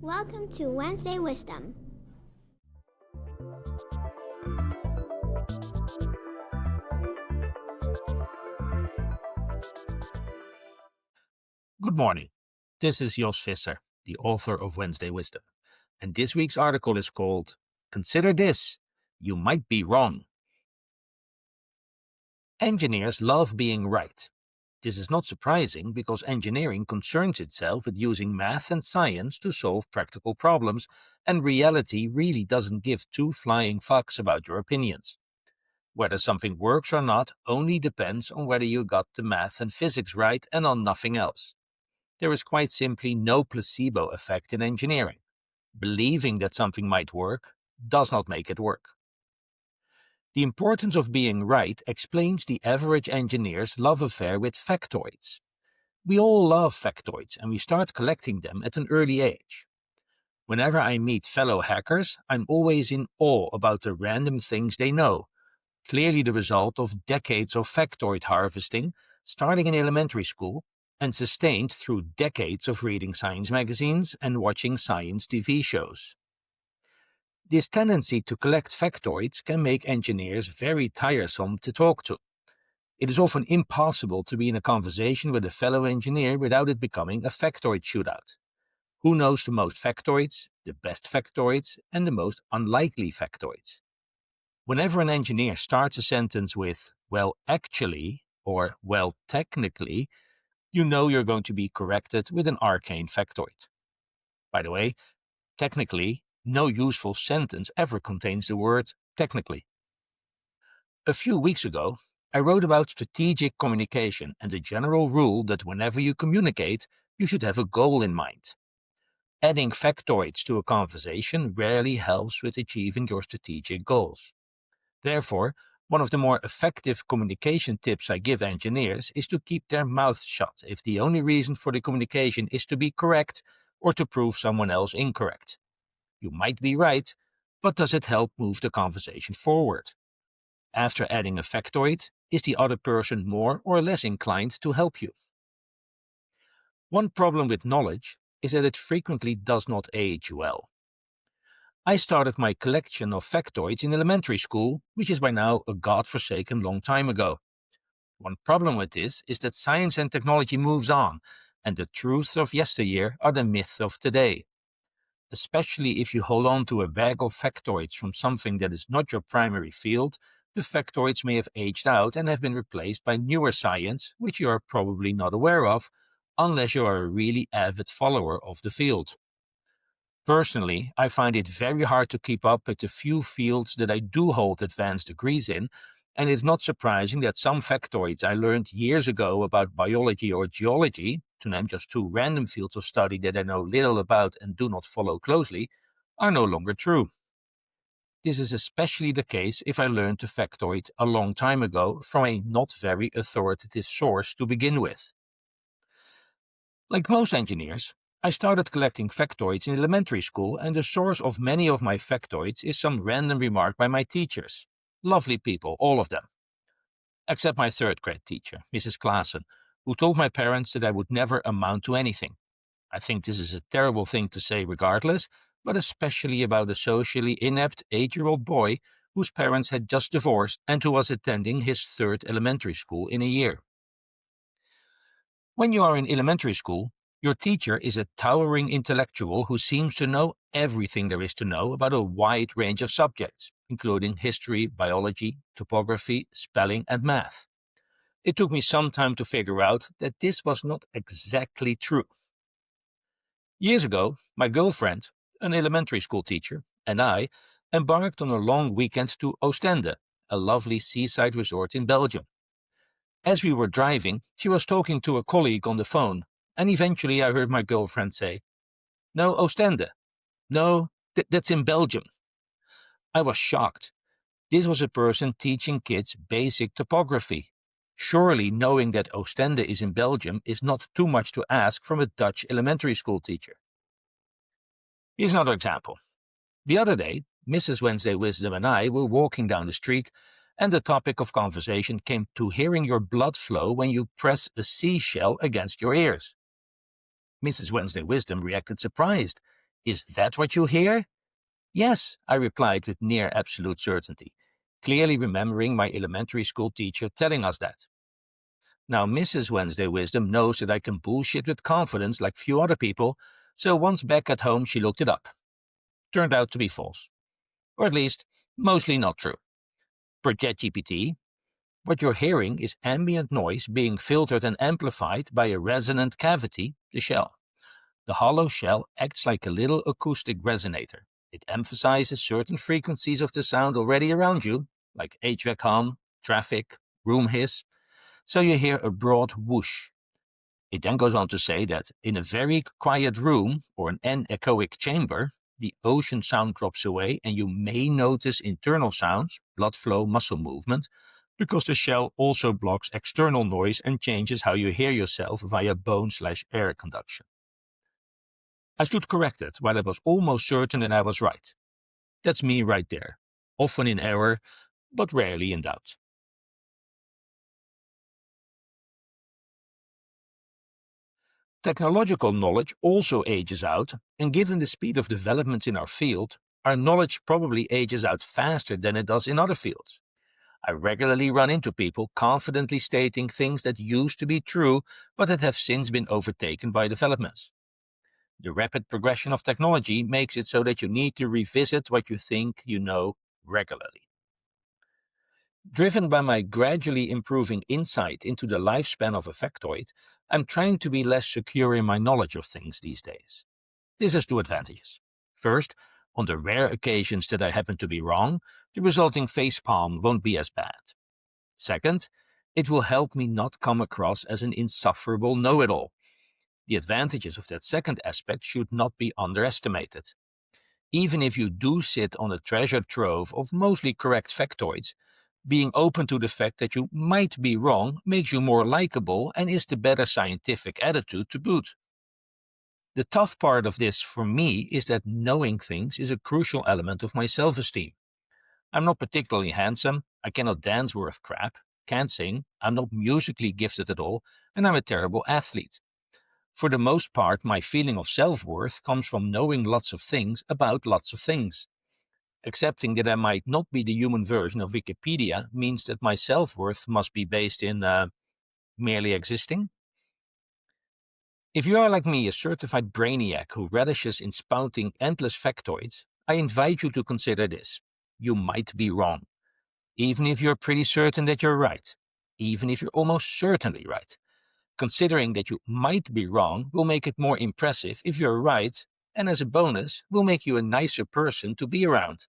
Welcome to Wednesday Wisdom. Good morning. This is Jos Visser, the author of Wednesday Wisdom, and this week's article is called Consider This, You Might Be Wrong. Engineers love being right. This is not surprising because engineering concerns itself with using math and science to solve practical problems, and reality really doesn't give two flying fucks about your opinions. Whether something works or not only depends on whether you got the math and physics right and on nothing else. There is quite simply no placebo effect in engineering. Believing that something might work does not make it work. The importance of being right explains the average engineer's love affair with factoids. We all love factoids and we start collecting them at an early age. Whenever I meet fellow hackers, I'm always in awe about the random things they know, clearly the result of decades of factoid harvesting, starting in elementary school, and sustained through decades of reading science magazines and watching science TV shows. This tendency to collect factoids can make engineers very tiresome to talk to. It is often impossible to be in a conversation with a fellow engineer without it becoming a factoid shootout. Who knows the most factoids, the best factoids, and the most unlikely factoids? Whenever an engineer starts a sentence with, well, actually, or well, technically, you know you're going to be corrected with an arcane factoid. By the way, technically, no useful sentence ever contains the word technically. A few weeks ago, I wrote about strategic communication and the general rule that whenever you communicate, you should have a goal in mind. Adding factoids to a conversation rarely helps with achieving your strategic goals. Therefore, one of the more effective communication tips I give engineers is to keep their mouth shut if the only reason for the communication is to be correct or to prove someone else incorrect. You might be right, but does it help move the conversation forward? After adding a factoid, is the other person more or less inclined to help you? One problem with knowledge is that it frequently does not age well. I started my collection of factoids in elementary school, which is by now a godforsaken long time ago. One problem with this is that science and technology moves on, and the truths of yesteryear are the myths of today. Especially if you hold on to a bag of factoids from something that is not your primary field, the factoids may have aged out and have been replaced by newer science, which you are probably not aware of, unless you are a really avid follower of the field. Personally, I find it very hard to keep up with the few fields that I do hold advanced degrees in, and it's not surprising that some factoids I learned years ago about biology or geology, to name just two random fields of study that I know little about and do not follow closely, are no longer true. This is especially the case if I learned the factoid a long time ago from a not very authoritative source to begin with. Like most engineers, I started collecting factoids in elementary school, and the source of many of my factoids is some random remark by my teachers. Lovely people, all of them. Except my third grade teacher, Mrs. Klaassen, who told my parents that I would never amount to anything. I think this is a terrible thing to say regardless, but especially about a socially inept 8-year-old boy whose parents had just divorced and who was attending his third elementary school in a year. When you are in elementary school, your teacher is a towering intellectual who seems to know everything there is to know about a wide range of subjects, including history, biology, topography, spelling, and math. It took me some time to figure out that this was not exactly true. Years ago, my girlfriend, an elementary school teacher, and I embarked on a long weekend to Oostende, a lovely seaside resort in Belgium. As we were driving, she was talking to a colleague on the phone, and eventually I heard my girlfriend say, "No, Oostende. No, that's in Belgium." I was shocked. This was a person teaching kids basic topography. Surely knowing that Oostende is in Belgium is not too much to ask from a Dutch elementary school teacher. Here's another example. The other day, Mrs. Wednesday Wisdom and I were walking down the street, and the topic of conversation came to hearing your blood flow when you press a seashell against your ears. Mrs. Wednesday Wisdom reacted surprised. Is that what you hear? Yes, I replied with near absolute certainty, clearly remembering my elementary school teacher telling us that. Now, Mrs. Wednesday Wisdom knows that I can bullshit with confidence like few other people, so once back at home she looked it up. Turned out to be false. Or at least, mostly not true. Per ChatGPT, what you're hearing is ambient noise being filtered and amplified by a resonant cavity, the shell. The hollow shell acts like a little acoustic resonator. It emphasizes certain frequencies of the sound already around you, like HVAC hum, traffic, room hiss, so you hear a broad whoosh. It then goes on to say that in a very quiet room or an anechoic chamber, the ocean sound drops away and you may notice internal sounds, blood flow, muscle movement, because the shell also blocks external noise and changes how you hear yourself via bone/air conduction. I stood corrected while I was almost certain that I was right. That's me right there, often in error, but rarely in doubt. Technological knowledge also ages out, and given the speed of developments in our field, our knowledge probably ages out faster than it does in other fields. I regularly run into people confidently stating things that used to be true but that have since been overtaken by developments. The rapid progression of technology makes it so that you need to revisit what you think you know regularly. Driven by my gradually improving insight into the lifespan of a factoid, I'm trying to be less secure in my knowledge of things these days. This has two advantages. First, on the rare occasions that I happen to be wrong, the resulting facepalm won't be as bad. Second, it will help me not come across as an insufferable know-it-all. The advantages of that second aspect should not be underestimated. Even if you do sit on a treasure trove of mostly correct factoids, being open to the fact that you might be wrong makes you more likable and is the better scientific attitude to boot. The tough part of this for me is that knowing things is a crucial element of my self-esteem. I'm not particularly handsome, I cannot dance worth crap, can't sing, I'm not musically gifted at all, and I'm a terrible athlete. For the most part, my feeling of self-worth comes from knowing lots of things about lots of things. Accepting that I might not be the human version of Wikipedia means that my self-worth must be based in merely existing. If you are like me, a certified brainiac who relishes in spouting endless factoids, I invite you to consider this. You might be wrong. Even if you're pretty certain that you're right. Even if you're almost certainly right. Considering that you might be wrong will make it more impressive if you're right, and as a bonus, will make you a nicer person to be around.